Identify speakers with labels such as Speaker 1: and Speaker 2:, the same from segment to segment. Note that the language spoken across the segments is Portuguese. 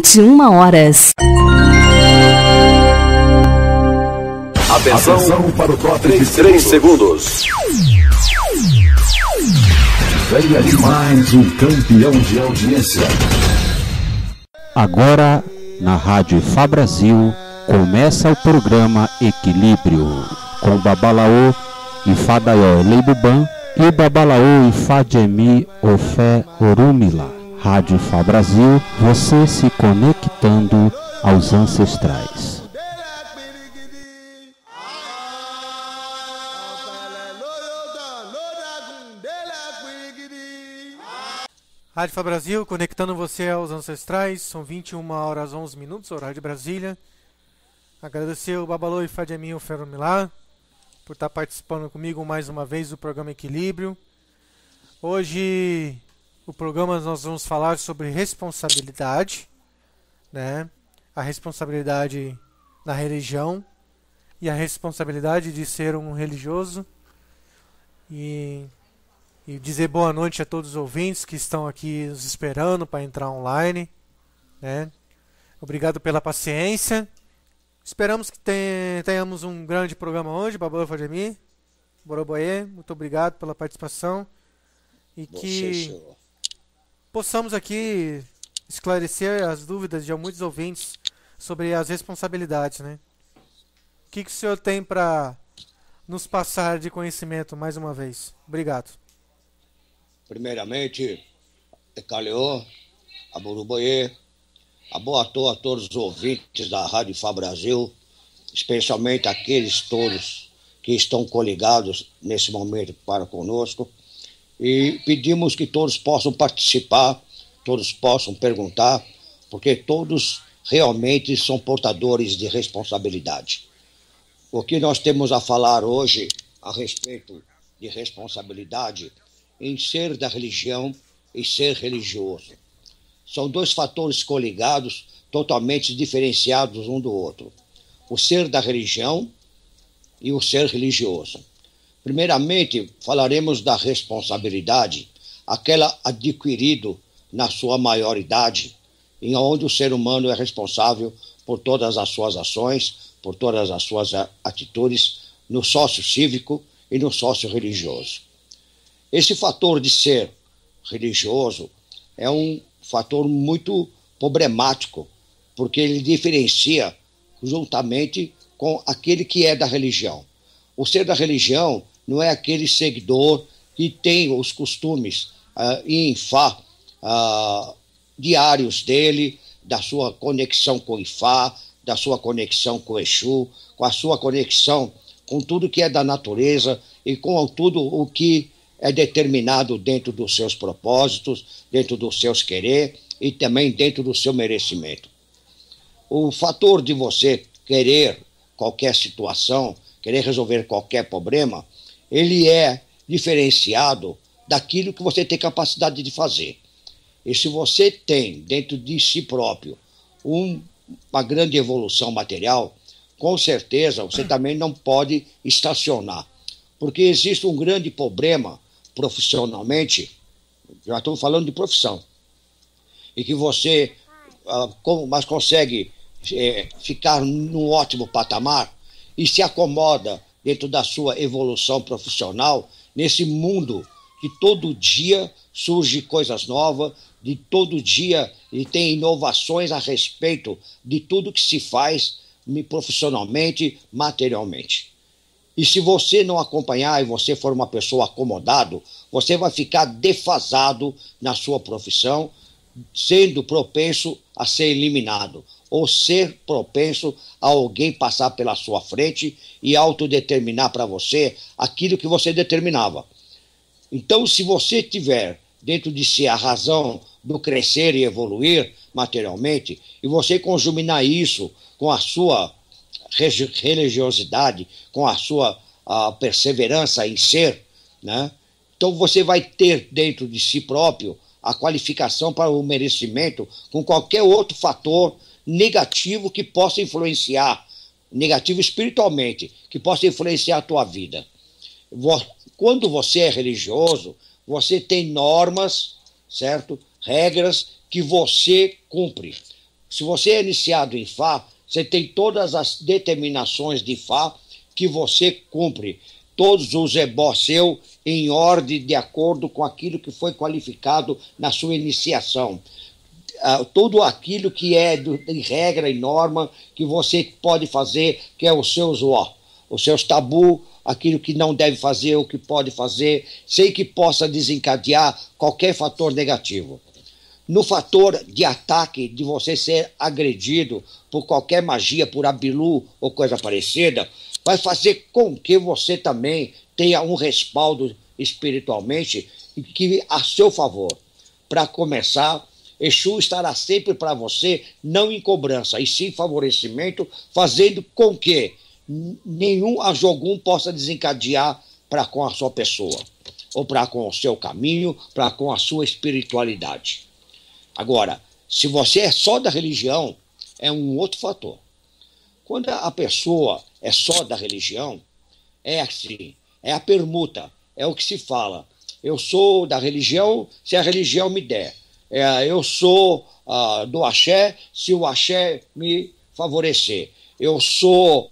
Speaker 1: 21 horas.
Speaker 2: Atenção para o top de 3 segundos. Venha de mais um campeão de audiência.
Speaker 3: Agora, na Rádio Ifá Brasil, começa o programa Equilíbrio, com Babalaô Ifá Daió Leibuban e Babalaô Ifá Jemi Ofé Orumila. Rádio Ifá Brasil, você se conectando aos ancestrais.
Speaker 4: Rádio Ifá Brasil, conectando você aos ancestrais. São 21 horas 11 minutos, horário de Brasília. Agradecer o Babalaô Ifá Jemi Ofé Orumila por estar participando comigo mais uma vez do programa Equilíbrio. Hoje, o programa nós vamos falar sobre responsabilidade, né? A responsabilidade na religião e a responsabilidade de ser um religioso. E dizer boa noite a todos os ouvintes que estão aqui nos esperando para entrar online, né? Obrigado pela paciência. Esperamos que tenhamos um grande programa hoje. Babalaô Ifá Jemi, Boroboê, muito obrigado pela participação. E que possamos aqui esclarecer as dúvidas de muitos ouvintes sobre as responsabilidades, né? O que o senhor tem para nos passar de conhecimento mais uma vez? Obrigado.
Speaker 5: Primeiramente, Ecaleô, Boroboê, boa a todos os ouvintes da Rádio Ifá Brasil, especialmente aqueles todos que estão coligados nesse momento para conosco. E pedimos que todos possam participar, todos possam perguntar, porque todos realmente são portadores de responsabilidade. O que nós temos a falar hoje a respeito de responsabilidade em ser da religião e ser religioso. São dois fatores coligados, totalmente diferenciados um do outro. O ser da religião e o ser religioso. Primeiramente, falaremos da responsabilidade, aquela adquirido na sua maioridade, em onde o ser humano é responsável por todas as suas ações, por todas as suas atitudes, no sócio cívico e no sócio religioso. Esse fator de ser religioso é um fator muito problemático, porque ele diferencia juntamente com aquele que é da religião. O ser da religião não é aquele seguidor que tem os costumes em Ifá diários dele, da sua conexão com Ifá, da sua conexão com Exu, com a sua conexão com tudo que é da natureza e com tudo o que é determinado dentro dos seus propósitos, dentro dos seus querer e também dentro do seu merecimento. O fator de você querer qualquer situação, querer resolver qualquer problema, ele é diferenciado daquilo que você tem capacidade de fazer. E se você tem dentro de si próprio uma grande evolução material, com certeza você também não pode estacionar. Porque existe um grande problema profissionalmente, já estamos falando de profissão, e que você mas consegue ficar num ótimo patamar e se acomoda dentro da sua evolução profissional, nesse mundo que todo dia surge coisas novas, de todo dia e tem inovações a respeito de tudo que se faz profissionalmente, materialmente. E se você não acompanhar e você for uma pessoa acomodado, você vai ficar defasado na sua profissão, sendo propenso a ser eliminado, ou ser propenso a alguém passar pela sua frente e autodeterminar para você aquilo que você determinava. Então, se você tiver dentro de si a razão do crescer e evoluir materialmente, e você conjuminar isso com a sua religiosidade, com a sua perseverança em ser, né? Então você vai ter dentro de si próprio a qualificação para o merecimento com qualquer outro fator negativo que possa influenciar, negativo espiritualmente, que possa influenciar a tua vida. Quando você é religioso, você tem normas, certo? Regras que você cumpre. Se você é iniciado em Fá, você tem todas as determinações de Fá que você cumpre. Todos os ebós seu em ordem de acordo com aquilo que foi qualificado na sua iniciação. Tudo aquilo que é de regra e norma que você pode fazer, que é os seus tabus, aquilo que não deve fazer, o que pode fazer, sem que possa desencadear qualquer fator negativo. No fator de ataque, de você ser agredido por qualquer magia, por abilu ou coisa parecida, vai fazer com que você também tenha um respaldo espiritualmente que a seu favor. Para começar, Exu estará sempre para você, não em cobrança, e sim favorecimento, fazendo com que nenhum ajogum possa desencadear para com a sua pessoa, ou para com o seu caminho, para com a sua espiritualidade. Agora, se você é só da religião, é um outro fator. Quando a pessoa é só da religião, é assim, é a permuta, é o que se fala. Eu sou da religião se a religião me der. Eu sou do axé se o axé me favorecer. Eu sou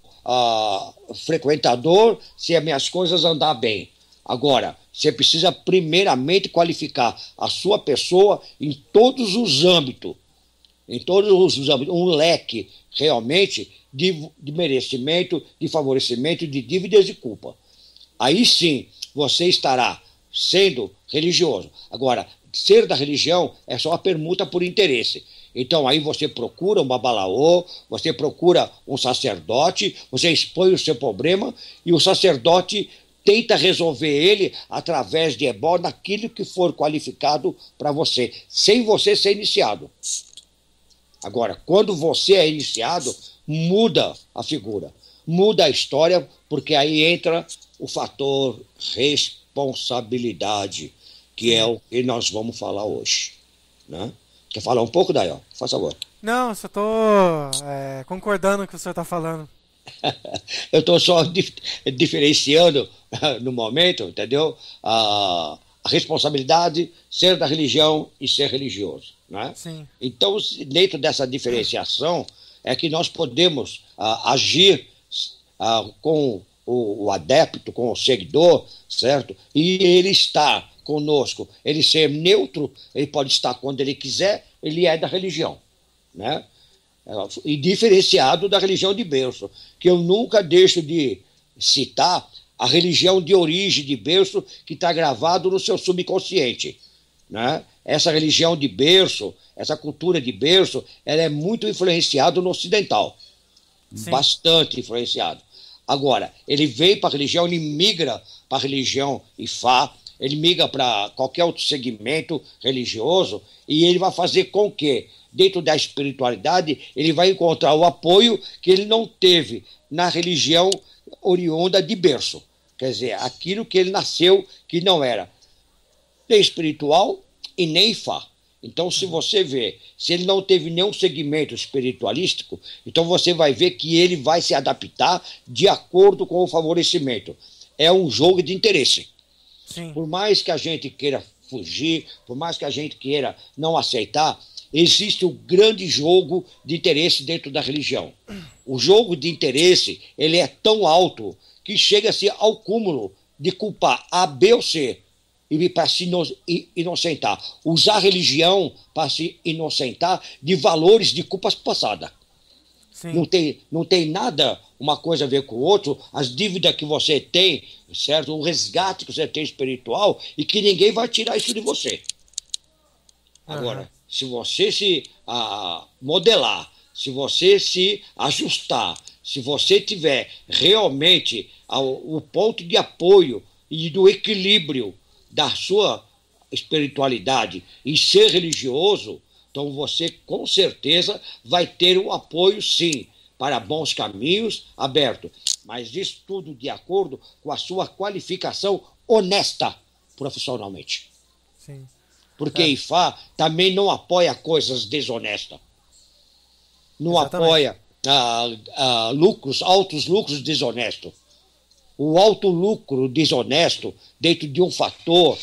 Speaker 5: frequentador se as minhas coisas andar bem. Agora, você precisa primeiramente qualificar a sua pessoa em todos os âmbitos, um leque realmente de merecimento, de favorecimento, de dívidas e culpa. Aí sim você estará sendo religioso. Agora, ser da religião é só a permuta por interesse. Então aí você procura um babalaô, você procura um sacerdote, você expõe o seu problema e o sacerdote tenta resolver ele através de ebó naquilo que for qualificado para você, sem você ser iniciado. Agora, quando você é iniciado, muda a figura, muda a história, porque aí entra o fator responsabilidade, que é o que nós vamos falar hoje, né? Quer falar um pouco, Daí? Faz favor.
Speaker 4: Não, só estou concordando com o que o senhor está falando.
Speaker 5: Eu estou só diferenciando no momento, entendeu? A responsabilidade, ser da religião e ser religioso, né?
Speaker 4: Sim.
Speaker 5: Então, dentro dessa diferenciação, é que nós podemos agir com o adepto, com o seguidor, certo? E ele está conosco, ele ser neutro, ele pode estar quando ele quiser, ele é da religião, né? E diferenciado da religião de berço, que eu nunca deixo de citar a religião de origem de berço que está gravado no seu subconsciente, né? Essa religião de berço, essa cultura de berço, ela é muito influenciada no ocidental. Sim. Bastante influenciado. Agora, ele vem para a religião, ele migra para a religião Ifá, ele migra para qualquer outro segmento religioso e ele vai fazer com que, dentro da espiritualidade, ele vai encontrar o apoio que ele não teve na religião oriunda de berço. Quer dizer, aquilo que ele nasceu que não era nem espiritual e nem Ifá. Então, se você vê, se ele não teve nenhum segmento espiritualístico, então você vai ver que ele vai se adaptar de acordo com o favorecimento. É um jogo de interesse. Sim. Por mais que a gente queira fugir, por mais que a gente queira não aceitar, existe um grande jogo de interesse dentro da religião. O jogo de interesse, ele é tão alto que chega-se ao cúmulo de culpar A, B ou C e para se inocentar. Usar a religião para se inocentar de valores de culpas passadas. Não tem nada uma coisa a ver com o outro, as dívidas que você tem, certo? O resgate que você tem espiritual e que ninguém vai tirar isso de você. Agora, se você se modelar, se você se ajustar, se você tiver realmente o ponto de apoio e do equilíbrio da sua espiritualidade e ser religioso, então você com certeza vai ter um apoio, sim, para bons caminhos abertos. Mas isso tudo de acordo com a sua qualificação honesta profissionalmente.
Speaker 4: Sim.
Speaker 5: Porque Ifá também não apoia coisas desonestas. Não
Speaker 4: Exatamente.
Speaker 5: apoia altos lucros desonestos. O alto lucro desonesto dentro de um fator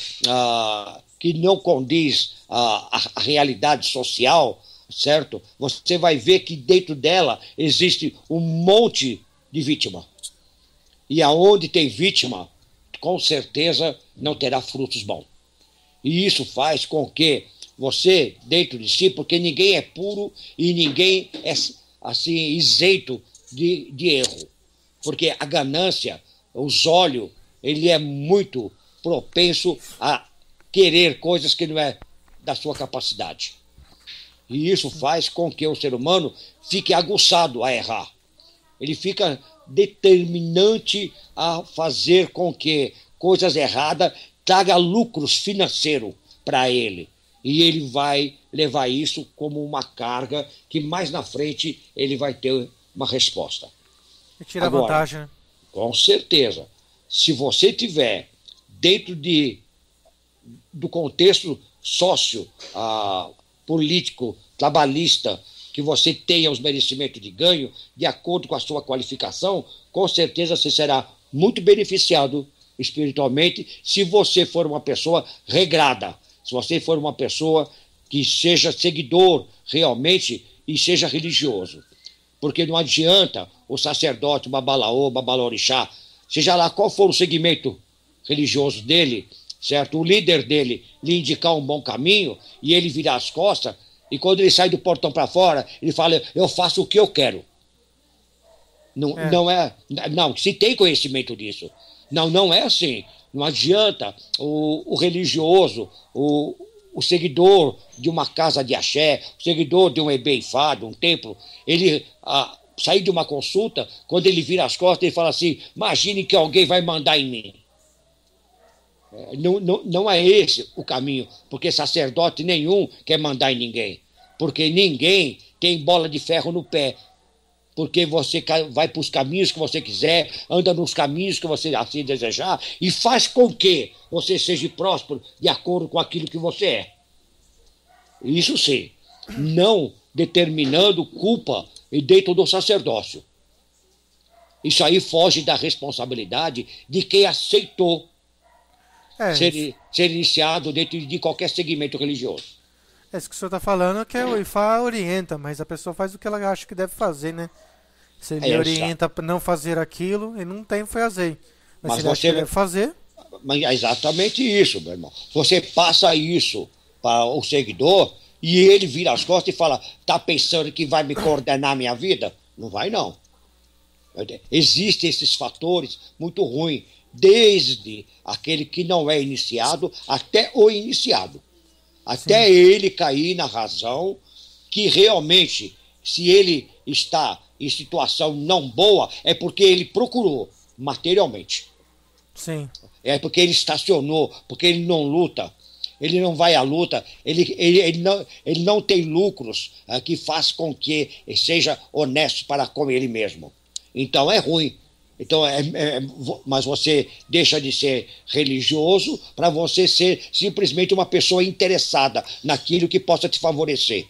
Speaker 5: que não condiz a realidade social, certo? Você vai ver que dentro dela existe um monte de vítima. E aonde tem vítima, com certeza não terá frutos bons. E isso faz com que você, dentro de si, porque ninguém é puro e ninguém é assim isento de erro. Porque a ganância, os olhos, ele é muito propenso a querer coisas que não é da sua capacidade. E isso faz com que o ser humano fique aguçado a errar. Ele fica determinante a fazer com que coisas erradas tragam lucros financeiros para ele. E ele vai levar isso como uma carga que mais na frente ele vai ter uma resposta.
Speaker 4: E tira vantagem, né?
Speaker 5: Com certeza. Se você tiver dentro do contexto político, trabalhista, que você tenha os merecimentos de ganho, de acordo com a sua qualificação, com certeza você será muito beneficiado espiritualmente se você for uma pessoa regrada, se você for uma pessoa que seja seguidor realmente e seja religioso. Porque não adianta o sacerdote, o babalaô, o babalorixá, seja lá qual for o segmento religioso dele, certo? O líder dele lhe indicar um bom caminho e ele virar as costas, e quando ele sai do portão para fora, ele fala, eu faço o que eu quero. Não, se tem conhecimento disso. Não é assim. Não adianta o religioso, o seguidor de uma casa de axé, o seguidor de um ebeifá, de um templo, ele sair de uma consulta, quando ele vira as costas, ele fala assim, imagine que alguém vai mandar em mim. Não é esse o caminho, porque sacerdote nenhum quer mandar em ninguém, porque ninguém tem bola de ferro no pé, porque você vai para os caminhos que você quiser, anda nos caminhos que você assim desejar e faz com que você seja próspero de acordo com aquilo que você é. Isso sim, não determinando culpa dentro do sacerdócio. Isso aí foge da responsabilidade de quem aceitou ser iniciado dentro de qualquer segmento religioso.
Speaker 4: Isso que o senhor está falando é que o Ifá orienta, mas a pessoa faz o que ela acha que deve fazer, né? Se ele orienta para não fazer aquilo, ele não tem o que fazer. Mas se ele acha que deve fazer...
Speaker 5: Mas é exatamente isso, meu irmão. Você passa isso para o seguidor e ele vira as costas e fala, tá pensando que vai me coordenar a minha vida? Não vai, não. Existem esses fatores muito ruins, desde aquele que não é iniciado até o iniciado. Até ele cair na razão que realmente, se ele está em situação não boa, é porque ele procurou materialmente.
Speaker 4: Sim.
Speaker 5: É porque ele estacionou, porque ele não luta, ele não vai à luta, ele não tem lucros que faz com que ele seja honesto para com ele mesmo. Então é ruim. Então, mas você deixa de ser religioso para você ser simplesmente uma pessoa interessada naquilo que possa te favorecer.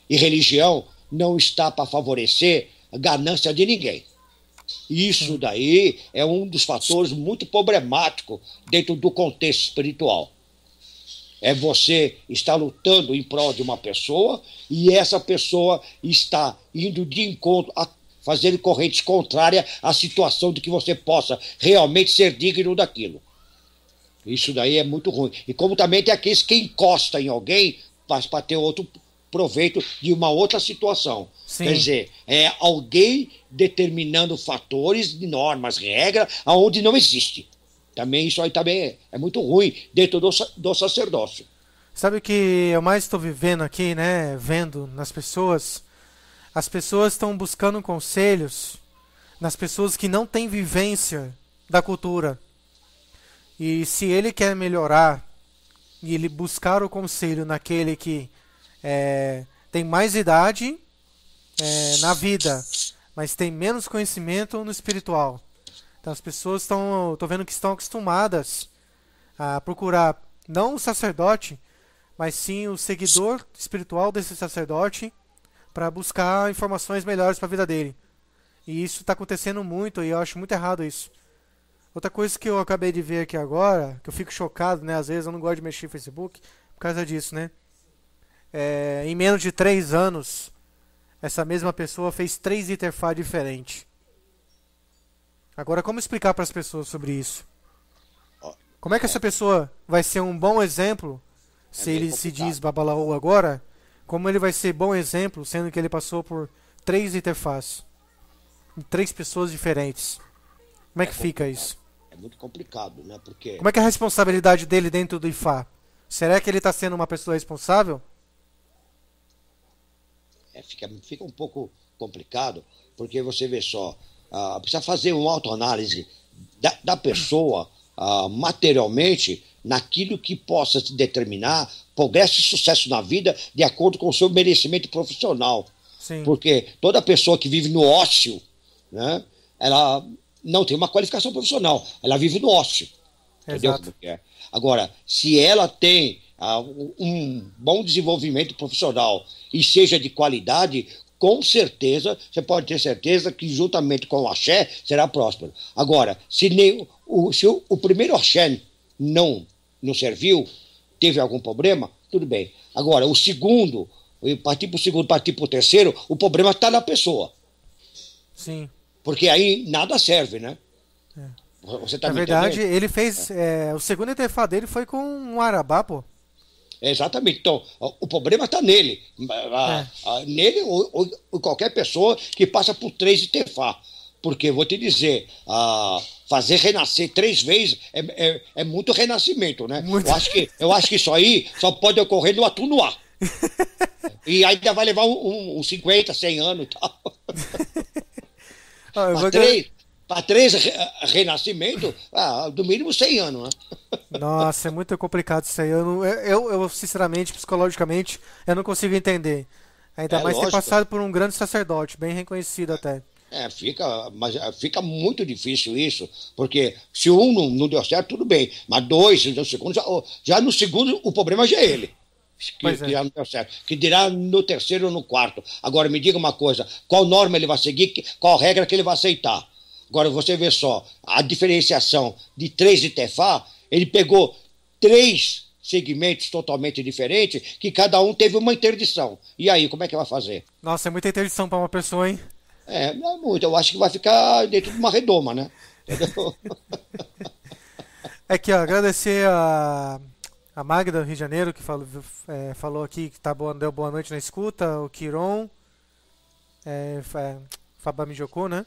Speaker 5: E religião não está para favorecer a ganância de ninguém. Isso daí é um dos fatores muito problemáticos dentro do contexto espiritual. É você estar lutando em prol de uma pessoa e essa pessoa está indo de encontro a fazer correntes contrárias à situação de que você possa realmente ser digno daquilo. Isso daí é muito ruim. E como também tem aqueles que encostam em alguém para ter outro proveito de uma outra situação.
Speaker 4: Sim.
Speaker 5: Quer dizer, é alguém determinando fatores, normas, regras, aonde não existe. Também isso aí também é muito ruim dentro do sacerdócio.
Speaker 4: Sabe o que eu mais estou vivendo aqui, né? Vendo nas pessoas. As pessoas estão buscando conselhos nas pessoas que não têm vivência da cultura. E se ele quer melhorar e ele buscar o conselho naquele que tem mais idade na vida, mas tem menos conhecimento no espiritual. Então as pessoas estou vendo que estão acostumadas a procurar não o sacerdote, mas sim o seguidor espiritual desse sacerdote para buscar informações melhores para a vida dele. E isso está acontecendo muito e eu acho muito errado isso. Outra coisa que eu acabei de ver aqui agora, que eu fico chocado, né? Às vezes eu não gosto de mexer no Facebook por causa disso, né? em menos de 3 anos, essa mesma pessoa fez 3 Iterfá diferentes. Agora, como explicar para as pessoas sobre isso? Como é que essa pessoa vai ser um bom exemplo, se ele se diz Babalaô agora, como ele vai ser bom exemplo, sendo que ele passou por 3 Iterfás, em 3 pessoas diferentes? Como é que fica isso?
Speaker 5: É muito complicado, né? Porque
Speaker 4: como é que é a responsabilidade dele dentro do Ifá? Será que ele está sendo uma pessoa responsável?
Speaker 5: Fica um pouco complicado, porque você vê só, precisa fazer uma autoanálise da pessoa materialmente naquilo que possa se determinar progresso e sucesso na vida de acordo com o seu merecimento profissional.
Speaker 4: Sim.
Speaker 5: Porque toda pessoa que vive no ócio, né, ela não tem uma qualificação profissional, ela vive no ócio. Entendeu?
Speaker 4: Exato.
Speaker 5: Agora, se ela tem um bom desenvolvimento profissional e seja de qualidade, com certeza, você pode ter certeza que juntamente com o axé será próspero. Agora, se o primeiro axé não serviu, teve algum problema, tudo bem. Agora, o segundo, partir para o segundo, partir para o terceiro, o problema está na pessoa.
Speaker 4: Sim.
Speaker 5: Porque aí nada serve, né? Você tá
Speaker 4: Na
Speaker 5: me
Speaker 4: verdade,
Speaker 5: entendendo?
Speaker 4: ele fez... o segundo Iterfá dele foi com um Arabá, pô.
Speaker 5: Exatamente. Então, o problema está nele. Nele ou qualquer pessoa que passa por 3 Iterfá. Porque, vou te dizer, fazer renascer 3 vezes é muito renascimento, né?
Speaker 4: Muito.
Speaker 5: Eu acho que isso aí só pode ocorrer no Atunuá. E ainda vai levar uns 50, 100 anos e tal. Para 3 renascimentos, do mínimo 100 anos, né?
Speaker 4: Nossa, é muito complicado isso aí. Eu sinceramente, psicologicamente, eu não consigo entender. Ainda mais ter
Speaker 5: lógico.
Speaker 4: passado por um grande sacerdote, bem reconhecido até.
Speaker 5: Mas fica muito difícil isso, porque se um não deu certo, tudo bem, mas 2, no segundo, já no segundo o problema já é ele, que já não deu certo, que dirá no terceiro ou no quarto. Agora me diga uma coisa, qual norma ele vai seguir, qual regra que ele vai aceitar? Agora você vê só, a diferenciação de 3 Iterfá, ele pegou 3 segmentos totalmente diferentes, que cada um teve uma interdição. E aí, como é que vai fazer?
Speaker 4: Nossa, é muita interdição para uma pessoa, hein?
Speaker 5: Não é muito. Eu acho que vai ficar dentro de uma redoma, né? Entendeu?
Speaker 4: Aqui, ó, agradecer a Magda do Rio de Janeiro, que falou aqui que deu boa noite na escuta, o Quiron, Fabá Mijocô, né?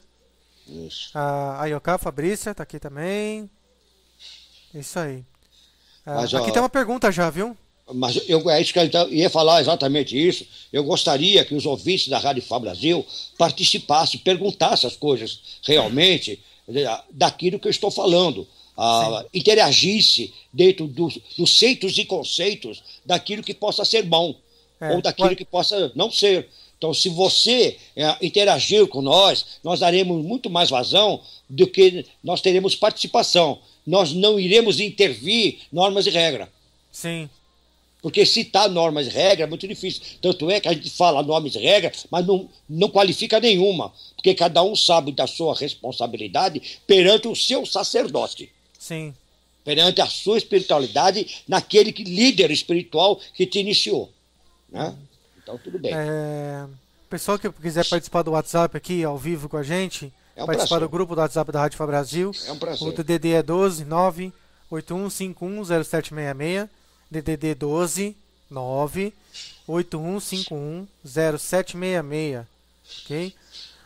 Speaker 5: Isso.
Speaker 4: A Ayoká Fabrícia tá aqui também. Isso aí.
Speaker 5: Mas,
Speaker 4: aqui tem uma pergunta já, viu?
Speaker 5: Mas é isso que eu ia falar exatamente isso. Eu gostaria que os ouvintes da Rádio Fá Brasil participassem, perguntassem as coisas realmente daquilo que eu estou falando. Interagisse dentro dos feitos e conceitos daquilo que possa ser bom ou daquilo que possa não ser. Então, se você interagir com nós daremos muito mais vazão do que nós teremos participação. Nós não iremos intervir normas e regras.
Speaker 4: Sim.
Speaker 5: Porque citar normas e regras é muito difícil. Tanto é que a gente fala normas e regras, mas não qualifica nenhuma. Porque cada um sabe da sua responsabilidade perante o seu sacerdote.
Speaker 4: Sim.
Speaker 5: Perante a sua espiritualidade naquele líder espiritual que te iniciou. Né? Então, tudo bem.
Speaker 4: Pessoal que quiser participar do WhatsApp aqui, ao vivo com a gente, participar do grupo do WhatsApp da Rádio Fá Brasil.
Speaker 5: É um prazer.
Speaker 4: O DDD é 12 981510766. DDD 12 981510766. Ok?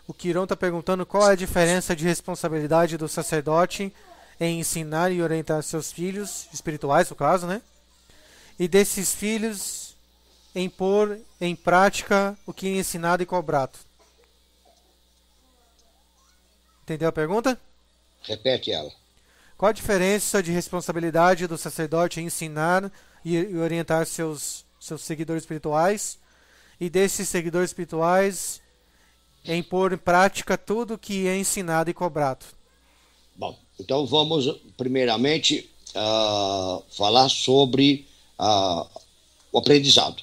Speaker 4: O Quiron está perguntando qual é a diferença de responsabilidade do sacerdote em ensinar e orientar seus filhos, espirituais no caso, né? E desses filhos em pôr em prática o que é ensinado e cobrado. Entendeu a pergunta?
Speaker 5: Repete ela.
Speaker 4: Qual a diferença de responsabilidade do sacerdote em ensinar e orientar seus seguidores espirituais e desses seguidores espirituais em pôr em prática tudo que é ensinado e cobrado?
Speaker 5: Bom, então vamos primeiramente falar sobre o aprendizado.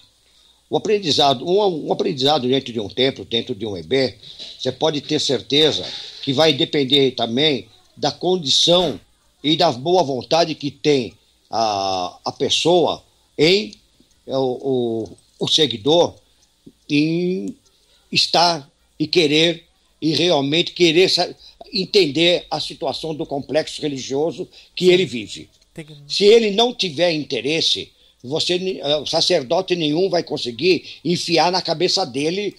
Speaker 5: O aprendizado, um aprendizado dentro de um templo, dentro de um EB, você pode ter certeza que vai depender também da condição e da boa vontade que tem a pessoa em o seguidor em estar e querer, e realmente querer entender a situação do complexo religioso que ele vive. Se ele não tiver interesse, sacerdote nenhum vai conseguir enfiar na cabeça dele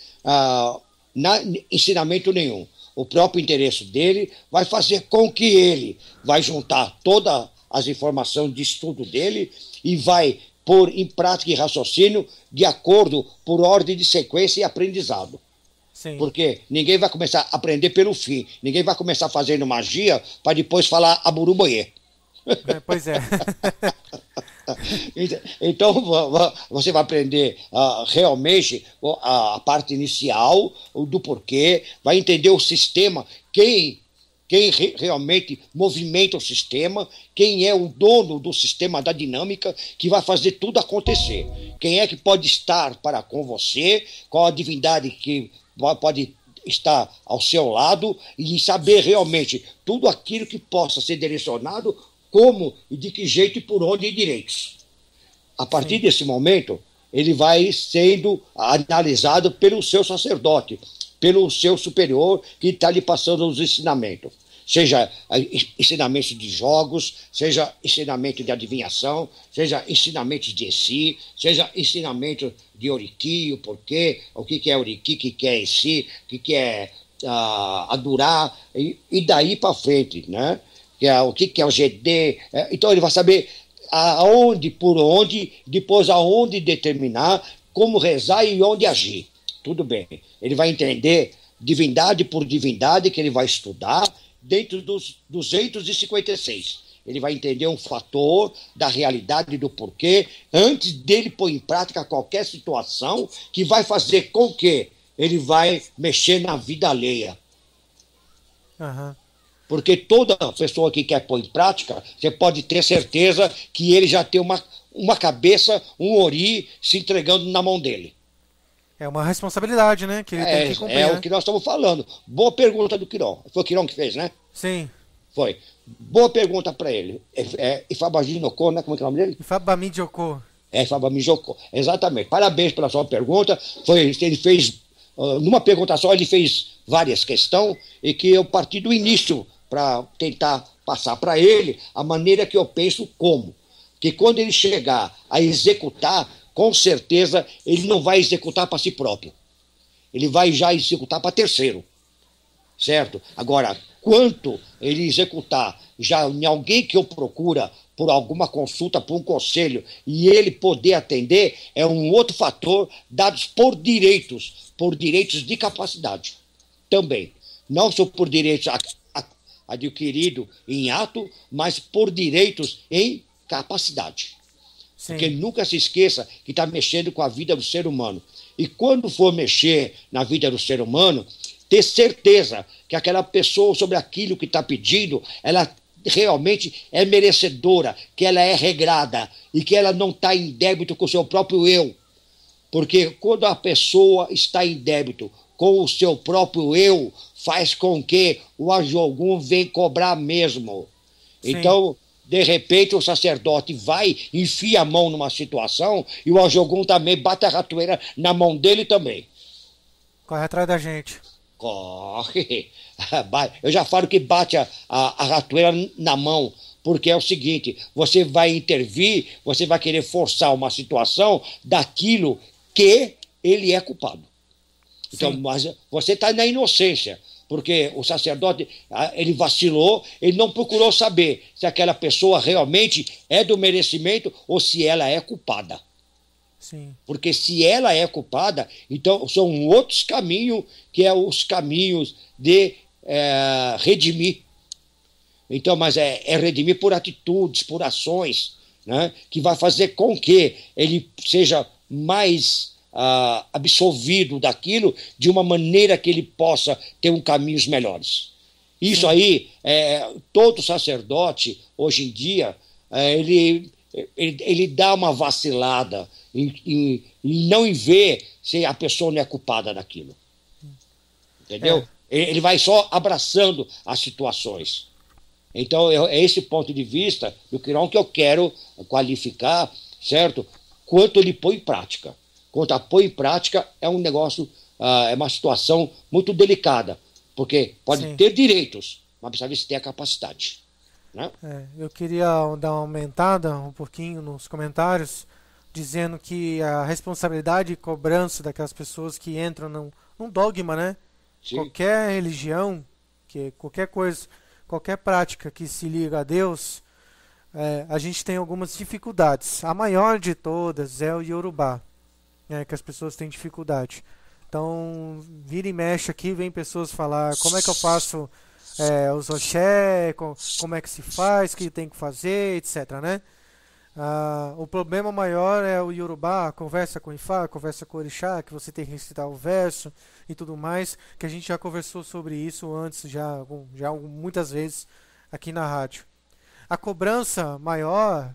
Speaker 5: ensinamento nenhum. O próprio interesse dele vai fazer com que ele vai juntar todas as informações de estudo dele e vai pôr em prática e raciocínio de acordo por ordem de sequência e aprendizado.
Speaker 4: Sim.
Speaker 5: Porque ninguém vai começar a aprender pelo fim. Ninguém vai começar fazendo magia para depois falar aburuboiê.
Speaker 4: Pois é.
Speaker 5: Então você vai aprender realmente a parte inicial do porquê, vai entender o sistema, quem realmente movimenta o sistema, quem é o dono do sistema da dinâmica que vai fazer tudo acontecer. Quem é que pode estar para com você, qual a divindade que pode estar ao seu lado e saber realmente tudo aquilo que possa ser direcionado, como e de que jeito e por onde e direitos. A partir desse momento, ele vai sendo analisado pelo seu sacerdote, pelo seu superior que está lhe passando os ensinamentos. Seja ensinamentos de jogos, seja ensinamento de adivinhação, seja ensinamentos de si, seja ensinamento de Oriki, o porquê, o que é Oriki, o que é si, o que é adorar, e daí para frente, né? O que é o GD. Então ele vai saber aonde, por onde, depois aonde determinar, como rezar e onde agir. Tudo bem. Ele vai entender divindade por divindade que ele vai estudar dentro dos 256. Ele vai entender um fator da realidade do porquê antes dele pôr em prática qualquer situação que vai fazer com que ele vai mexer na vida alheia.
Speaker 4: Uhum.
Speaker 5: Porque toda pessoa que quer pôr em prática, você pode ter certeza que ele já tem uma cabeça, um ori se entregando na mão dele.
Speaker 4: É uma responsabilidade, né? Que ele tem que cumprir.
Speaker 5: É o que nós estamos falando. Boa pergunta do Quiron. Foi o Quiron que fez, né?
Speaker 4: Sim.
Speaker 5: Foi. Boa pergunta para ele. Ifabajinoko, né? Como é que é o nome dele?
Speaker 4: Ifabamijoko.
Speaker 5: Ifabamijoko. Exatamente. Parabéns pela sua pergunta. Ele fez, numa pergunta só, ele fez várias questões e que eu parti do início para tentar passar para ele a maneira que eu penso como. Que quando ele chegar a executar, com certeza ele não vai executar para si próprio. Ele vai já executar para terceiro. Certo? Agora, quanto ele executar já em alguém que eu procura por alguma consulta, por um conselho, e ele poder atender, é um outro fator dados por direitos de capacidade. Também. Não só por direitos adquiridos em ato, mas por direitos em capacidade.
Speaker 4: Sim.
Speaker 5: Porque nunca se esqueça que está mexendo com a vida do ser humano. E quando for mexer na vida do ser humano, ter certeza que aquela pessoa sobre aquilo que está pedindo, ela realmente é merecedora, que ela é regrada e que ela não está em débito com o seu próprio eu. Porque quando a pessoa está em débito com o seu próprio eu, faz com que o Ajogum venha cobrar mesmo. Sim. Então, de repente, o sacerdote vai, enfia a mão numa situação e o Ajogum também bate a ratoeira na mão dele também.
Speaker 4: Corre atrás da gente.
Speaker 5: Corre. Eu já falo que bate a ratoeira na mão, porque é o seguinte, você vai intervir, você vai querer forçar uma situação daquilo que ele é culpado. Então, mas você está na inocência, porque o sacerdote, ele vacilou, ele não procurou saber se aquela pessoa realmente é do merecimento ou se ela é culpada.
Speaker 4: Sim.
Speaker 5: Porque se ela é culpada, então são outros caminhos, que é os caminhos de redimir. Então, mas é redimir por atitudes, por ações, né, que vai fazer com que ele seja mais absolvido daquilo de uma maneira que ele possa ter caminhos melhores. Isso aí, todo sacerdote, hoje em dia, ele dá uma vacilada em não ver se a pessoa não é culpada daquilo. Entendeu? Ele vai só abraçando as situações. Então, é esse ponto de vista do Quiron que eu quero qualificar, certo? Quanto ele põe em prática. quanto a pôr em prática, é um negócio, é uma situação muito delicada, porque pode
Speaker 4: Sim.
Speaker 5: ter direitos, mas precisa ver se tem a capacidade. Né?
Speaker 4: Eu queria dar uma aumentada um pouquinho nos comentários, dizendo que a responsabilidade e cobrança daquelas pessoas que entram num dogma, né?
Speaker 5: Sim.
Speaker 4: Qualquer religião, qualquer coisa, qualquer prática que se liga a Deus, a gente tem algumas dificuldades. A maior de todas é o Yorubá, né, que as pessoas têm dificuldade. Então, vira e mexe aqui, vem pessoas falar como é que eu faço os oxé, como é que se faz, o que tem que fazer, etc, né? O problema maior é o Yorubá, a conversa com o Ifá, a conversa com o Orixá, que você tem que recitar o verso e tudo mais, que a gente já conversou sobre isso antes, já muitas vezes aqui na rádio. A cobrança maior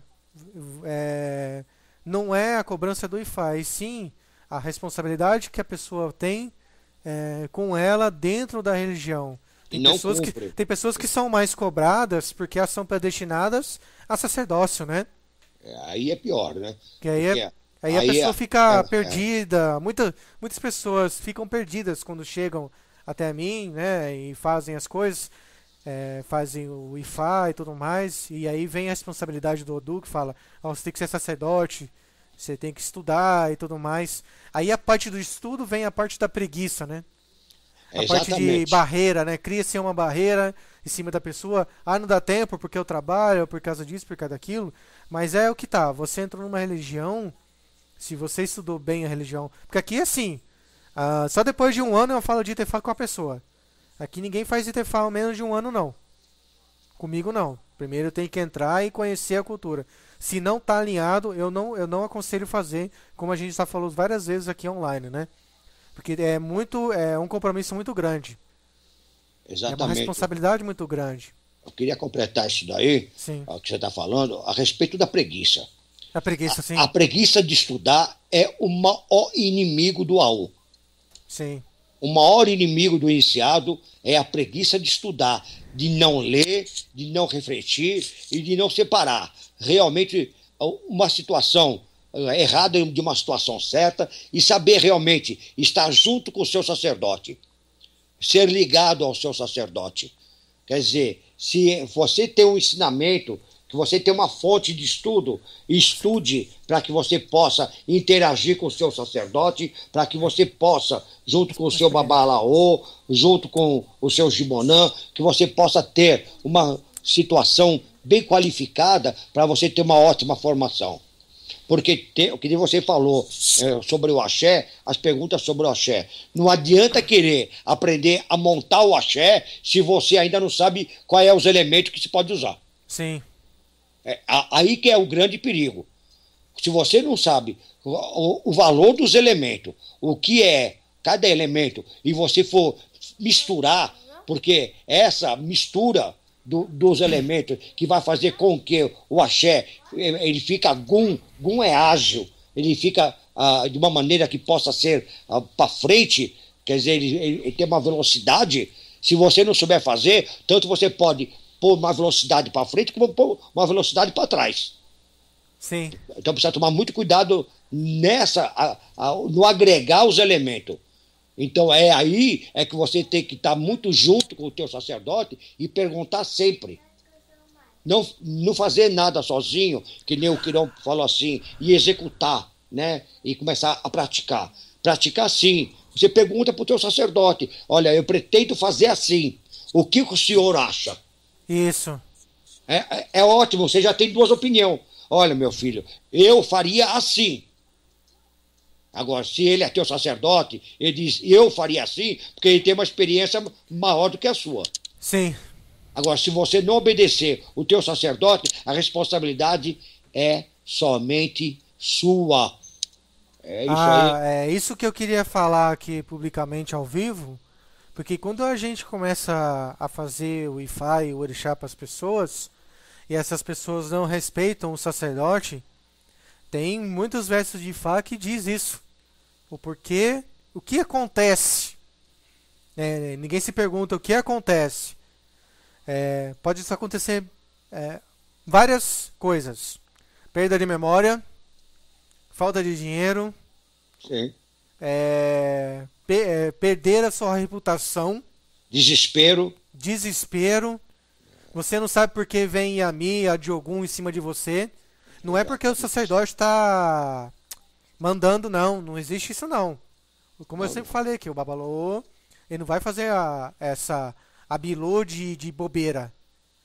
Speaker 4: não é a cobrança do Ifá, e sim a responsabilidade que a pessoa tem com ela dentro da religião. Tem pessoas que são mais cobradas porque elas são predestinadas a sacerdócio, né?
Speaker 5: Aí é pior, né?
Speaker 4: Que aí a pessoa fica perdida. Muitas pessoas ficam perdidas quando chegam até mim, né? E fazem as coisas, fazem o Ifá e tudo mais. E aí vem a responsabilidade do Odu que fala: você tem que ser sacerdote, você tem que estudar e tudo mais. Aí a parte do estudo vem a parte da preguiça, né? A parte de barreira, né? Cria-se uma barreira em cima da pessoa. Não dá tempo porque eu trabalho, por causa disso, por causa daquilo. Mas é o que tá. Você entrou numa religião, se você estudou bem a religião. Porque aqui é assim, só depois de um ano eu falo de Itefá com a pessoa. Aqui ninguém faz Itefá ao menos de um ano, não. Comigo, não. Primeiro tem que entrar e conhecer a cultura. Se não tá alinhado, eu não aconselho fazer, como a gente já falou várias vezes aqui online, né? Porque é um compromisso muito grande.
Speaker 5: Exatamente.
Speaker 4: É uma responsabilidade muito grande.
Speaker 5: Eu queria completar isso daí, o que você está falando, a respeito da preguiça.
Speaker 4: A preguiça, sim.
Speaker 5: A preguiça de estudar é o maior inimigo do AU.
Speaker 4: Sim.
Speaker 5: O maior inimigo do iniciado é a preguiça de estudar, de não ler, de não refletir e de não separar realmente uma situação errada de uma situação certa e saber realmente estar junto com o seu sacerdote, ser ligado ao seu sacerdote. Quer dizer, se você tem um ensinamento, que você tem uma fonte de estudo, estude para que você possa interagir com o seu sacerdote, para que você possa, junto com o seu babalaô, junto com o seu jimonã, que você possa ter uma situação bem qualificada para você ter uma ótima formação. Porque o que você falou sobre o axé, as perguntas sobre o axé. Não adianta querer aprender a montar o axé se você ainda não sabe quais são os elementos que se pode usar.
Speaker 4: Sim.
Speaker 5: Aí que é o grande perigo. Se você não sabe o valor dos elementos, o que é cada elemento, e você for misturar, porque essa mistura dos elementos que vai fazer com que o axé ele fica gum é ágil, ele fica de uma maneira que possa ser para frente, quer dizer, ele tem uma velocidade. Se você não souber fazer, tanto você pode pôr uma velocidade para frente como pôr uma velocidade para trás.
Speaker 4: Sim.
Speaker 5: Então precisa tomar muito cuidado no agregar os elementos. Então aí que você tem que estar muito junto com o teu sacerdote e perguntar sempre. Não fazer nada sozinho, que nem o Quirão falou assim, e executar, né? E começar a praticar. Praticar sim. Você pergunta para o teu sacerdote: olha, eu pretendo fazer assim. O que o senhor acha?
Speaker 4: Isso.
Speaker 5: É ótimo, você já tem duas opiniões. Olha, meu filho, eu faria assim. Agora, se ele é teu sacerdote, ele diz: eu faria assim, porque ele tem uma experiência maior do que a sua.
Speaker 4: Sim.
Speaker 5: Agora, se você não obedecer o teu sacerdote, a responsabilidade é somente sua. É isso aí.
Speaker 4: É isso que eu queria falar aqui publicamente ao vivo, porque quando a gente começa a fazer o Ifá e o Orixá para as pessoas, e essas pessoas não respeitam o sacerdote, tem muitos versos de Ifá que diz isso. O porquê, o que acontece? Ninguém se pergunta o que acontece. Pode acontecer várias coisas. Perda de memória, falta de dinheiro,
Speaker 5: Sim.
Speaker 4: Perder a sua reputação,
Speaker 5: Desespero.
Speaker 4: desespero. Você não sabe por que vem Yami, a Diogun em cima de você. Não é porque o sacerdote está mandando, não. Não existe isso, não. Como eu sempre falei aqui, o Babalô, ele não vai fazer a bilô de bobeira.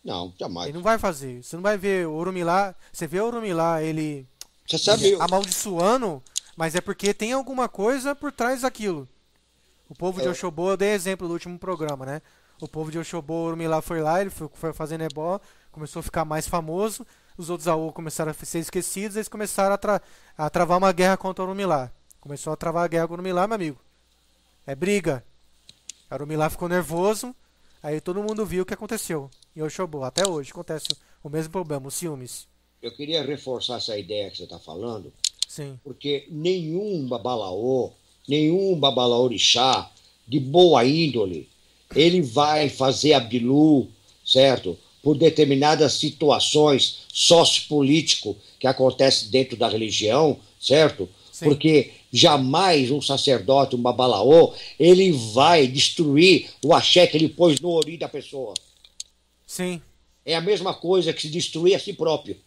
Speaker 5: Não, jamais.
Speaker 4: Ele não vai fazer. Você não vai ver o Orumilá. Você vê o Orumilá, ele
Speaker 5: Você sabe,
Speaker 4: amaldiçoando, mas é porque tem alguma coisa por trás daquilo. O povo de Oxobô, eu dei exemplo no último programa, né? O povo de Oxobô, o Orumilá foi lá, ele foi fazendo ebó, começou a ficar mais famoso, os outros Aô começaram a ser esquecidos, eles começaram a travar uma guerra contra o Orumilá. Começou a travar a guerra com o Orumilá, meu amigo. É briga. O Orumilá ficou nervoso, aí todo mundo viu o que aconteceu. Em Oxobô, até hoje acontece o mesmo problema, os ciúmes.
Speaker 5: eu queria reforçar essa ideia que você está falando,
Speaker 4: Sim,
Speaker 5: porque nenhum babalaô, nenhum babalaorixá de boa índole, ele vai fazer a bilu, certo? Por determinadas situações sociopolítico que acontecem dentro da religião, certo?
Speaker 4: sim,
Speaker 5: Porque jamais um sacerdote, um babalaô, ele vai destruir o axé que ele pôs no ori da pessoa.
Speaker 4: sim,
Speaker 5: É a mesma coisa que se destruir a si próprio.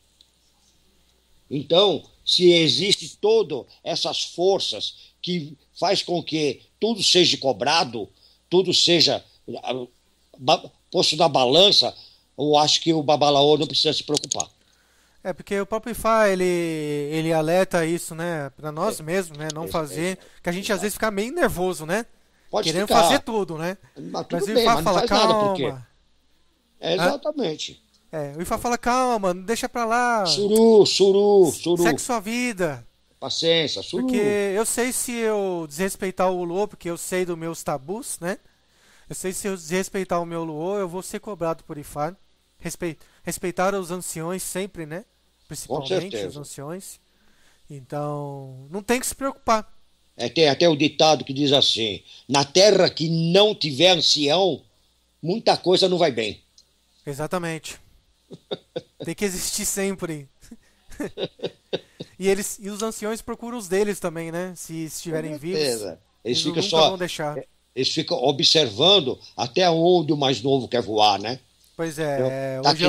Speaker 5: Então, se existe todas essas forças que faz com que tudo seja cobrado, tudo seja posto na balança, eu acho que o babalaô não precisa se preocupar.
Speaker 4: É porque o próprio Ifá, ele alerta isso, né? Pra nós mesmos, né? Não fazer. Que a gente às vezes fica meio nervoso, né?
Speaker 5: Pode
Speaker 4: Querendo
Speaker 5: ficar.
Speaker 4: fazer tudo, né?
Speaker 5: Mas
Speaker 4: Mas
Speaker 5: tudo
Speaker 4: o
Speaker 5: bem,
Speaker 4: Ifá
Speaker 5: mas não
Speaker 4: fala,
Speaker 5: faz nada por quê?
Speaker 4: calma.
Speaker 5: Exatamente.
Speaker 4: O Ifá fala, calma, não deixa pra lá.
Speaker 5: Suru.
Speaker 4: Segue sua vida.
Speaker 5: Paciência, suru.
Speaker 4: Porque eu sei se eu desrespeitar o Luô, porque eu sei dos meus tabus, né? Eu sei se eu desrespeitar o meu Luô, eu vou ser cobrado por Ifá. Respeitar os anciões sempre, né? Principalmente
Speaker 5: certeza.
Speaker 4: os anciões. Então, não tem que se preocupar.
Speaker 5: Tem até o ditado que diz assim: na terra que não tiver ancião, muita coisa não vai bem.
Speaker 4: Exatamente. Tem que existir sempre. E os anciões procuram os deles também, né? Se estiverem vivos.
Speaker 5: Eles
Speaker 4: Eles
Speaker 5: ficam
Speaker 4: nunca
Speaker 5: só.
Speaker 4: vão deixar.
Speaker 5: Eles ficam observando até onde o mais novo quer voar, né?
Speaker 4: Pois é.
Speaker 5: Tá
Speaker 4: Hoje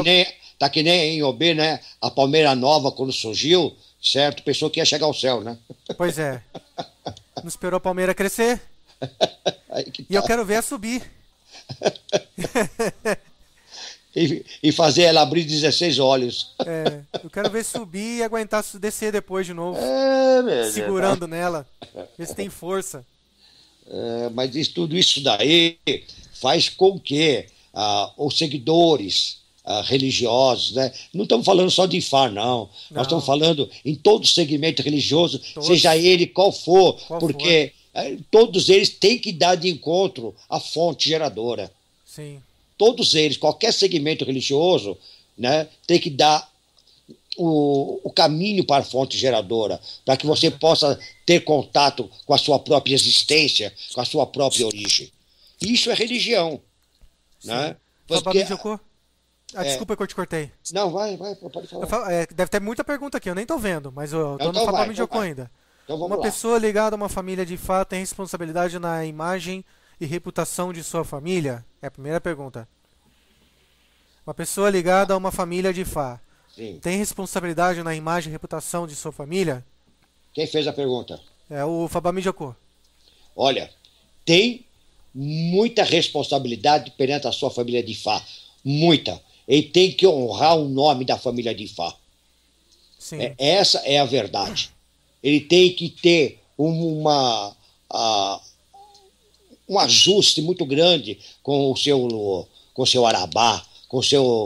Speaker 5: tá que nem em Iobê, né? A Palmeira Nova, quando surgiu, certo? Pensou que ia chegar ao céu, né?
Speaker 4: Pois é. Não esperou a palmeira crescer.
Speaker 5: Aí que
Speaker 4: E eu
Speaker 5: tá.
Speaker 4: quero ver ela subir.
Speaker 5: E fazer ela abrir 16 olhos.
Speaker 4: Eu quero ver subir e aguentar descer depois de novo.
Speaker 5: Meu
Speaker 4: Segurando nela. Ver se tem força.
Speaker 5: Mas tudo isso daí faz com que os seguidores religiosos, né? Não estamos falando só de Ifá, não. Nós estamos falando em todo segmento religioso, seja ele qual for, porque todos eles têm que dar de encontro à fonte geradora.
Speaker 4: Sim.
Speaker 5: Todos eles, qualquer segmento religioso, né, tem que dar o caminho para a fonte geradora, para que você possa ter contato com a sua própria existência, com a sua própria origem. Isso é religião. Né?
Speaker 4: Porque... Desculpa que eu te cortei.
Speaker 5: Não, vai, pode falar.
Speaker 4: Deve ter muita pergunta aqui, eu nem tô vendo, mas eu tô
Speaker 5: então
Speaker 4: no Fabá Mijocô ainda.
Speaker 5: Então vamos
Speaker 4: uma
Speaker 5: lá.
Speaker 4: Pessoa ligada a uma família de Ifá tem responsabilidade na imagem e reputação de sua família? É a primeira pergunta. Uma pessoa ligada a uma família de Ifá tem responsabilidade na imagem e reputação de sua família?
Speaker 5: Quem fez a pergunta?
Speaker 4: É o Fabá Mijocô.
Speaker 5: Olha, tem muita responsabilidade perante a sua família de Ifá. Muita. Ele tem que honrar o nome da família de Ifá.
Speaker 4: Sim.
Speaker 5: Essa é a verdade. Ele tem que ter um ajuste muito grande com o seu Arabá, com o seu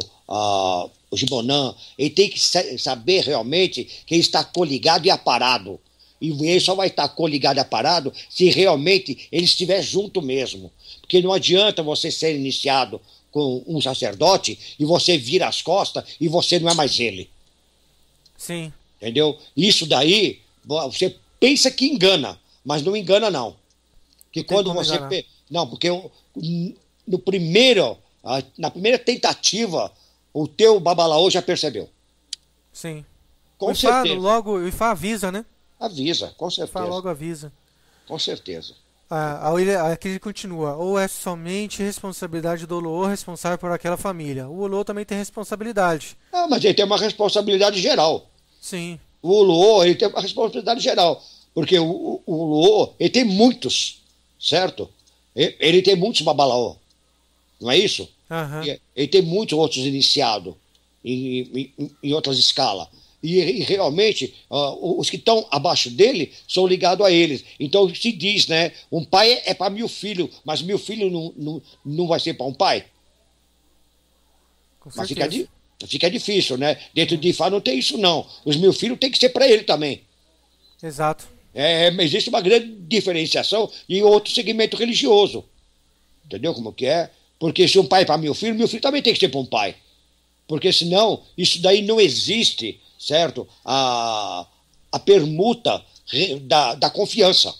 Speaker 5: Gibonã. Ele tem que saber realmente que ele está coligado e aparado. E ele só vai estar coligado e aparado se realmente ele estiver junto mesmo. Porque não adianta você ser iniciado com um sacerdote e você vira as costas e você não é mais ele.
Speaker 4: Sim.
Speaker 5: Entendeu? Isso daí, você pensa que engana, mas não engana não. Que quando você... Não, porque na primeira tentativa, o teu babalaô já percebeu.
Speaker 4: Sim.
Speaker 5: Com certeza.
Speaker 4: Logo, o Ifá avisa, né?
Speaker 5: Avisa, com
Speaker 4: Fala
Speaker 5: certeza.
Speaker 4: logo, avisa.
Speaker 5: Com certeza.
Speaker 4: Aqui ele continua. Ou é somente responsabilidade do Oloô responsável por aquela família. O Oloô também tem responsabilidade.
Speaker 5: Ah, mas ele tem uma responsabilidade geral.
Speaker 4: Sim,
Speaker 5: O Oloô, ele tem uma responsabilidade geral. Porque o Oloô, ele tem muitos, certo? Ele tem muitos babalaô. Não é isso?
Speaker 4: aham,
Speaker 5: Ele tem muitos outros iniciados em outras escalas. E realmente, os que estão abaixo dele são ligados a eles. Então se diz, né? Um pai é para 1000 filhos, mas 1000 filhos não vai ser para um pai.
Speaker 4: com
Speaker 5: Mas
Speaker 4: certeza.
Speaker 5: fica difícil, né? Dentro de Ifá não tem isso, não. Os 1000 filhos tem que ser para ele também.
Speaker 4: Exato.
Speaker 5: Existe uma grande diferenciação em outro segmento religioso. Entendeu como que é? Porque se um pai é para 1000 filhos, 1000 filhos também tem que ser para um pai. Porque senão, isso daí não existe, certo? A permuta da confiança.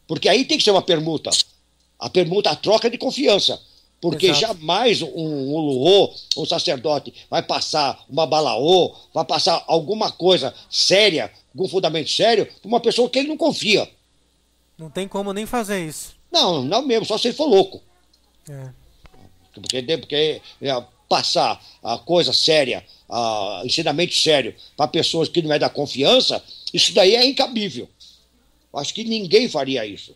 Speaker 5: Porque aí tem que ser uma permuta. A permuta, a troca de confiança. Porque
Speaker 4: Exato.
Speaker 5: jamais um Uluô, um sacerdote, vai passar uma balaô, vai passar alguma coisa séria, algum fundamento sério, para uma pessoa que ele não confia.
Speaker 4: Não tem como nem fazer isso.
Speaker 5: Não mesmo, só se ele for louco.
Speaker 4: É.
Speaker 5: Porque passar a coisa séria, ensinamento sério, para pessoas que não é da confiança, isso daí é incabível. Acho que ninguém faria isso.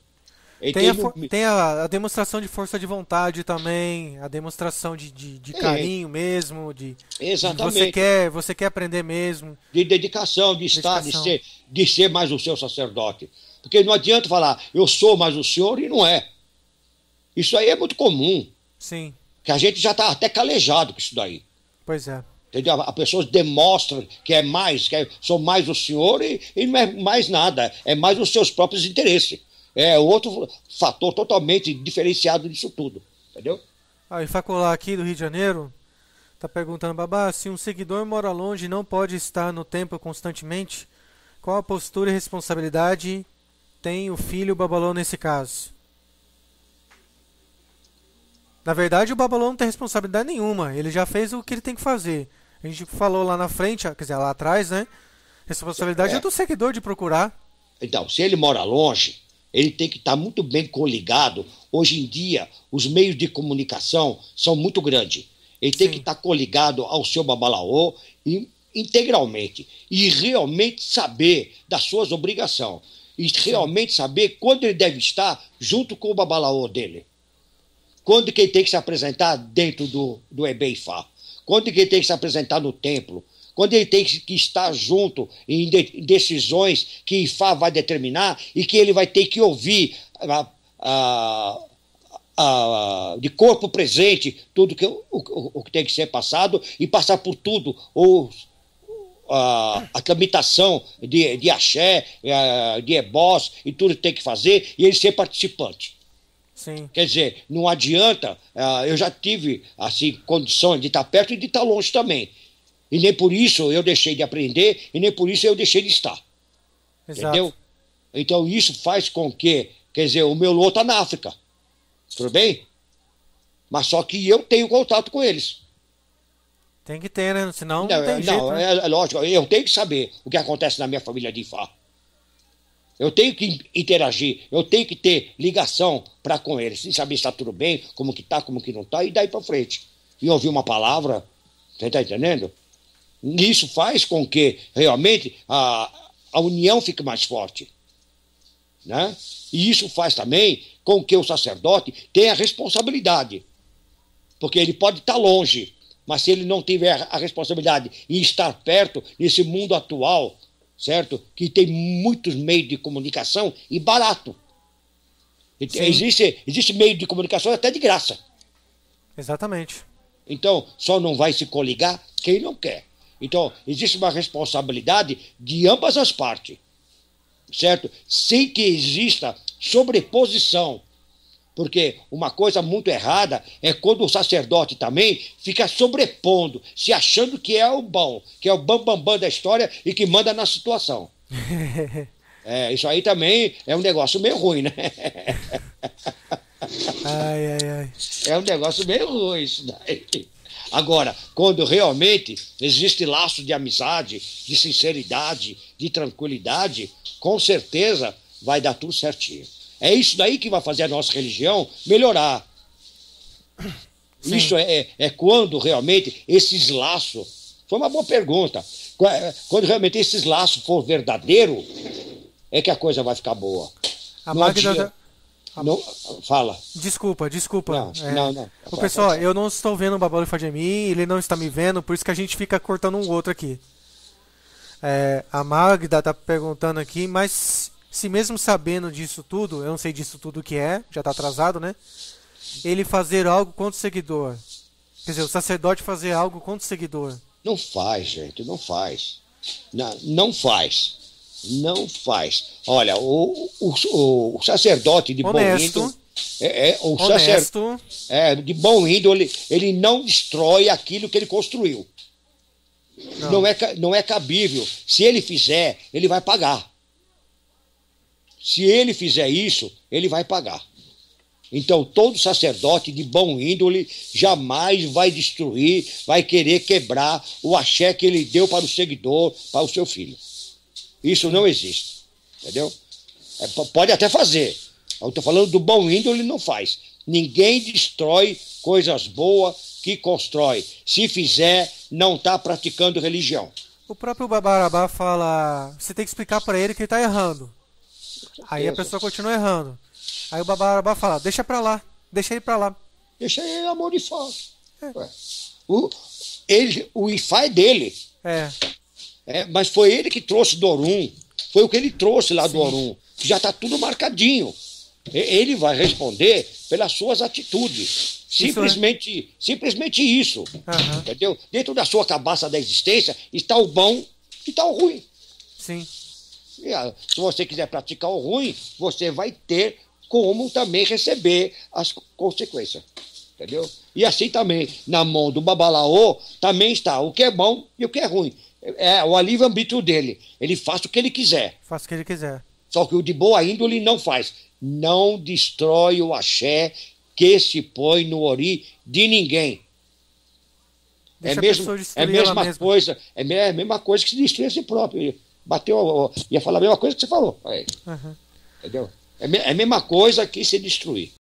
Speaker 4: Tem a demonstração de força de vontade também, a demonstração de carinho mesmo, de
Speaker 5: Exatamente.
Speaker 4: você quer aprender mesmo.
Speaker 5: De dedicação, de estar,
Speaker 4: Dedicação.
Speaker 5: de ser mais o seu sacerdote. Porque não adianta falar, eu sou mais o senhor, e não é. Isso aí é muito comum,
Speaker 4: Sim,
Speaker 5: que a gente já está até calejado com isso daí.
Speaker 4: pois é.
Speaker 5: Entendeu? A pessoa demonstra que é mais, sou mais o senhor e não é mais nada, é mais os seus próprios interesses. É outro fator totalmente diferenciado disso tudo. Entendeu?
Speaker 4: O Ifacolá aqui do Rio de Janeiro tá perguntando, Babá, se um seguidor mora longe e não pode estar no templo constantemente, qual a postura e responsabilidade tem o filho Babalô nesse caso? Na verdade, o Babalô não tem responsabilidade nenhuma. Ele já fez o que ele tem que fazer. A gente falou lá na frente, quer dizer, lá atrás, né? Responsabilidade é do seguidor de procurar.
Speaker 5: Então, se ele mora longe, ele tem que estar muito bem coligado. Hoje em dia, os meios de comunicação são muito grandes. Ele tem
Speaker 4: Sim.
Speaker 5: que estar coligado ao seu babalaô integralmente. E realmente saber das suas obrigações. E realmente saber quando ele deve estar junto com o babalaô dele. Quando que ele tem que se apresentar dentro do Ebeifá. Quando que ele tem que se apresentar no templo. Quando ele tem que estar junto em decisões que Ifá vai determinar e que ele vai ter que ouvir de corpo presente tudo o que tem que ser passado e passar por tudo, ou a tramitação de axé, de ebós e tudo que tem que fazer, e ele ser participante.
Speaker 4: Sim.
Speaker 5: Quer dizer, não adianta, eu já tive assim, condições de estar perto e de estar longe também. E nem por isso eu deixei de aprender, e nem por isso eu deixei de estar.
Speaker 4: Exato.
Speaker 5: Entendeu? Então isso faz com que, quer dizer, o meu Lô está na África. Tudo bem? Mas só que eu tenho contato com eles.
Speaker 4: Tem que ter, né? Senão não tem jeito.
Speaker 5: Não,
Speaker 4: Né?
Speaker 5: é lógico, eu tenho que saber o que acontece na minha família de Ifá. Eu tenho que interagir, eu tenho que ter ligação para com eles, sem saber se está tudo bem, como que está, como que não está, e daí para frente. E ouvir uma palavra, você está entendendo? Isso faz com que realmente a união fique mais forte. Né? E isso faz também com que o sacerdote tenha responsabilidade. Porque ele pode estar longe, mas se ele não tiver a responsabilidade em estar perto, nesse mundo atual, certo? Que tem muitos meios de comunicação e barato. Existe meio de comunicação até de graça.
Speaker 4: Exatamente.
Speaker 5: Então, só não vai se coligar quem não quer. Então, existe uma responsabilidade de ambas as partes, certo? Sem que exista sobreposição. Porque uma coisa muito errada é quando o sacerdote também fica sobrepondo, se achando que é o bom, que é o bambambam da história e que manda na situação. Isso aí também é um negócio meio ruim, né?
Speaker 4: Ai.
Speaker 5: É um negócio meio ruim isso daí. Agora, quando realmente existe laço de amizade, de sinceridade, de tranquilidade, com certeza vai dar tudo certinho. É isso daí que vai fazer a nossa religião melhorar. Sim. Isso é quando realmente esses laços... Foi uma boa pergunta. Quando realmente esses laços for verdadeiro, é que a coisa vai ficar boa.
Speaker 4: A Magda...
Speaker 5: Não, fala.
Speaker 4: Desculpa.
Speaker 5: Não.
Speaker 4: O pessoal, eu não estou vendo o Babalô e Fadjemi, ele não está me vendo, por isso que a gente fica cortando um outro aqui. A Magda está perguntando aqui, mas se mesmo sabendo disso tudo, eu não sei disso tudo o que é, já está atrasado, né? Ele fazer algo contra o seguidor. Quer dizer, o sacerdote fazer algo contra o seguidor.
Speaker 5: Não faz, gente, não faz. Não faz. Não faz. Olha, o sacerdote de bom índole...
Speaker 4: Honesto.
Speaker 5: De bom índole, ele não destrói aquilo que ele construiu. Não é cabível. Se ele fizer, ele vai pagar. Se ele fizer isso, ele vai pagar. Então, todo sacerdote de bom índole jamais vai destruir, vai querer quebrar o axé que ele deu para o seguidor, para o seu filho. Isso não existe, entendeu? Pode até fazer. Eu estou falando do bom índole, ele não faz. Ninguém destrói coisas boas que constrói. Se fizer, não está praticando religião.
Speaker 4: O próprio Babarabá fala, você tem que explicar para ele que ele está errando. Aí a pessoa continua errando. Aí o Babarabá fala, deixa pra lá, deixa ele pra lá.
Speaker 5: Deixa ele, amor de fora. O Ifá é dele. Mas foi ele que trouxe do Orum. Foi o que ele trouxe lá do Orum. Já está tudo marcadinho. Ele vai responder pelas suas atitudes. Simplesmente isso.
Speaker 4: Uhum.
Speaker 5: Entendeu? Dentro da sua cabaça da existência está o bom e está o ruim.
Speaker 4: Sim.
Speaker 5: Se você quiser praticar o ruim, você vai ter como também receber as consequências. Entendeu? E assim também, na mão do Babalaô, também está o que é bom e o que é ruim. É o livre-arbítrio dele. Ele faz o que ele quiser.
Speaker 4: Faz o que ele quiser.
Speaker 5: Só que o de boa índole não faz. Não destrói o axé que se põe no ori de ninguém.
Speaker 4: Deixa
Speaker 5: É a mesma coisa que se destruir a si próprio. Ia falar a mesma coisa que você falou.
Speaker 4: Uhum.
Speaker 5: Entendeu? É a mesma coisa que se destruir.